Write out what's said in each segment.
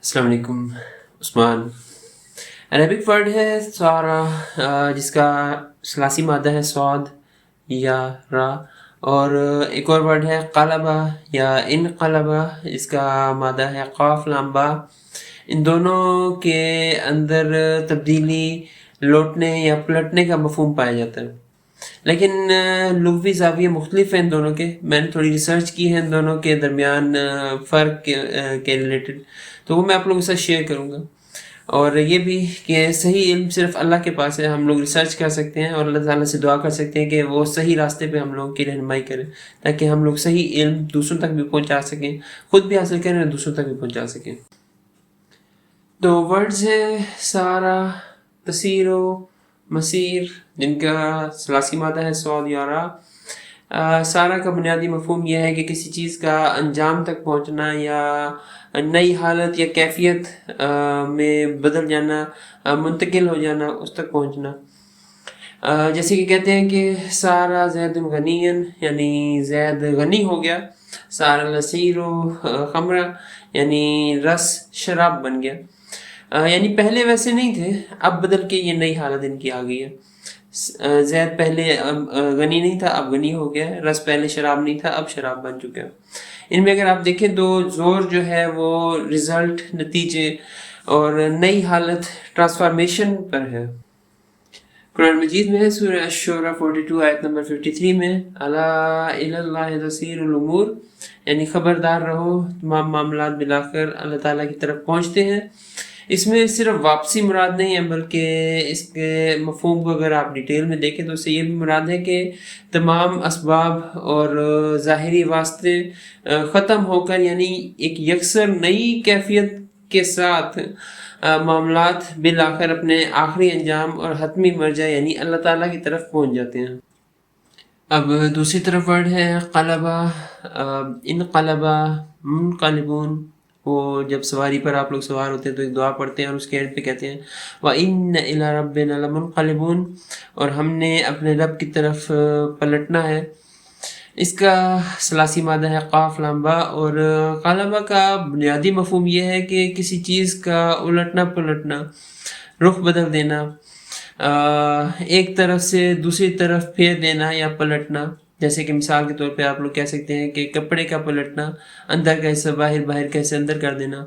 अस्सलाम वालेकुम Usman. Arabic word है सारा, जिसका सलासी मादा है सौद या रा। और एक और वर्ड है क़लबा या इनक़लबा, इसका मादा है क़ाफ लाम बा। इन दोनों के अंदर तब्दीली, लौटने या पलटने का मफ़हूम पाया जाता है, लेकिन लुग़वी ज़ाविये मुख्तलिफ हैं इन दोनों के। मैंने थोड़ी रिसर्च की है इन दोनों के दरमियान फ़र्क के रिलेटेड, तो वो मैं आप लोगों के साथ शेयर करूँगा। और ये भी कि सही इल्म सिर्फ़ अल्लाह के पास है। हम लोग रिसर्च कर सकते हैं और अल्लाह ताला से दुआ कर सकते हैं कि वो सही रास्ते पे हम लोगों की रहनुमाई करें, ताकि हम लोग सही इल्म दूसरों तक भी पहुँचा सकें, ख़ुद भी हासिल करें और दूसरों तक भी पहुँचा सकें। तो वर्ड्स हैं सारा, तसीरो, मसीर, जिनका सलासी मादा है सौद या रा। सारा का बुनियादी मफ़हूम यह है कि किसी चीज़ का अंजाम तक पहुँचना या नई हालत या कैफ़ियत में बदल जाना, मुंतकिल हो जाना, उस तक पहुँचना। जैसे कि कहते हैं कि सारा ज़ैदुन गनियन, यानी ज़ैद गनी हो गया। सारा लसीरो खमरा, यानी रस शराब बन गया। यानी पहले वैसे नहीं थे, अब बदल के ये नई हालत इनकी आ गई है। ज़ैद पहले गनी नहीं था, अब गनी हो गया है। रस पहले शराब नहीं था, अब शराब बन चुका है। इनमें अगर आप देखें तो ज़ोर जो है वो रिज़ल्ट, नतीजे और नई हालत, ट्रांसफॉर्मेशन पर है। कुरान मजीद में है सूरह अश-शुरा 42 आयत नंबर 53 में, अला इलल्लाहि तसीरुल उमूर, यानी ख़बरदार रहो, तमाम मामलात बिलाकर अल्लाह ताला की तरफ पहुँचते हैं। इसमें सिर्फ वापसी मुराद नहीं है, बल्कि इसके मफ़हूम को अगर आप डिटेल में देखें तो उससे ये भी मुराद है कि तमाम असबाब और ज़ाहिरी वास्ते ख़त्म होकर, यानी एक यकसर नई कैफ़ियत के साथ मामलात बिल आखिर अपने आखिरी अंजाम और हतमी मर्जा यानी अल्लाह ताला की तरफ पहुँच जाते हैं। अब दूसरी तरफ वर्ड है क़लबा, इनक़लबा, मुनक़लिबून। वो जब सवारी पर आप लोग सवार होते हैं तो एक दुआ पढ़ते हैं और उसके एंड पे कहते हैं व इन्ना इला रब्बिना लमुनक़लिबून, और हमने अपने रब की तरफ पलटना है। इसका सलासी मादा है क़ाफ लाम बा। और क़लबा का बुनियादी मफ़हूम ये है कि किसी चीज़ का उलटना पलटना, रुख बदल देना, एक तरफ से दूसरी तरफ फेर देना या पलटना। जैसे कि मिसाल के तौर पे आप लोग कह सकते हैं कि कपड़े का पलटना, अंदर का हिस्सा बाहर, बाहर का हिस्सा अंदर कर देना।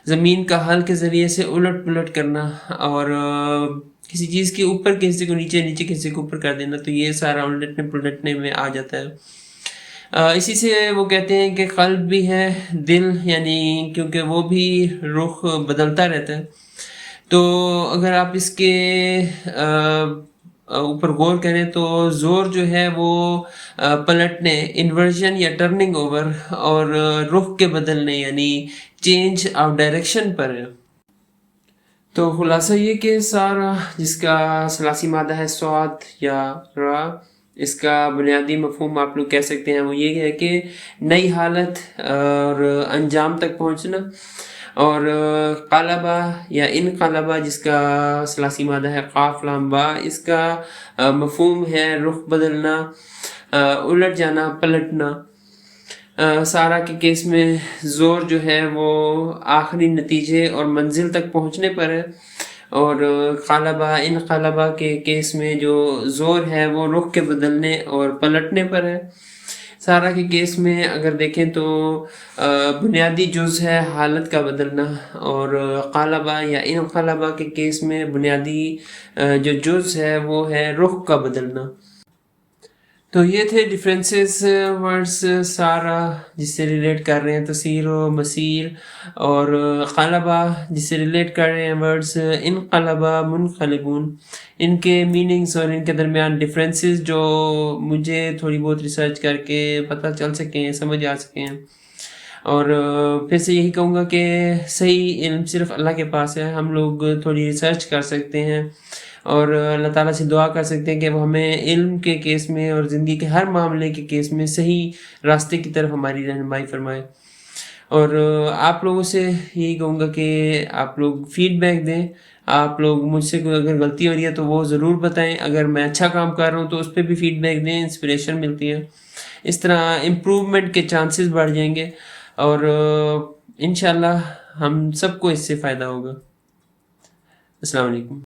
ज़मीन का हल के ज़रिए से उलट पुलट करना, और किसी चीज़ के ऊपर के हिस्से को नीचे, नीचे के हिस्से को ऊपर कर देना, तो ये सारा उलटने पुलटने में आ जाता है। इसी से वो कहते हैं कि क़ल्ब भी है दिल, यानी क्योंकि वो भी रुख बदलता रहता है। तो अगर आप इसके ऊपर गौर करें तो ज़ोर जो है वो पलटने, इन्वर्जन या टर्निंग ओवर, और रुख के बदलने यानी चेंज ऑफ डायरेक्शन पर है। तो खुलासा ये कि सारा, जिसका सलासी मादा है सौद या रा, इसका बुनियादी मफ़हूम आप लोग कह सकते हैं वो ये है कि नई हालत और अंजाम तक पहुँचना। और क़लबा या इनक़लबा, जिसका सलासी मादा है क़ाफ लाम बा, इसका मफ़हूम है रुख बदलना, उलट जाना, पलटना। सारा के केस में ज़ोर जो है वो आखिरी नतीजे और मंजिल तक पहुँचने पर है, और क़लबा इनक़लबा के केस में जो ज़ोर है वो रुख के बदलने और पलटने पर है। सारा के केस में अगर देखें तो बुनियादी जुज़ है हालत का बदलना, और क़लबा या इनक़लबा के केस में बुनियादी जो जुज़ है वो है रुख का बदलना। तो ये थे डिफरेंसेस वर्ड्स सारा, जिससे रिलेट कर रहे हैं तसीर व मसीर, और क़लबा जिससे रिलेट कर रहे हैं वर्ड्स इनक़लबा, मुनक़लिबून। इनके मीनिंग्स और इनके दरमियान डिफरेंसेस जो मुझे थोड़ी बहुत रिसर्च करके पता चल सके हैं, समझ आ सके हैं। और फिर से यही कहूँगा कि सही इल्म सिर्फ़ अल्लाह के पास है। हम लोग थोड़ी रिसर्च कर सकते हैं और अल्लाह ताला से दुआ कर सकते हैं कि वो हमें इल्म के केस में और ज़िंदगी के हर मामले के केस में सही रास्ते की तरफ हमारी रहनुमाई फरमाए। और आप लोगों से यही कहूँगा कि आप लोग फ़ीडबैक दें। आप लोग मुझसे कोई अगर गलती हो रही है तो वो ज़रूर बताएं। अगर मैं अच्छा काम कर रहा हूँ तो उस पर भी फ़ीडबैक दें, इंस्पिरेशन मिलती है। इस तरह इम्प्रूवमेंट के चांसेस बढ़ जाएंगे। और انشاءاللہ ہم سب کو اس سے فائدہ ہوگا. السلام علیکم.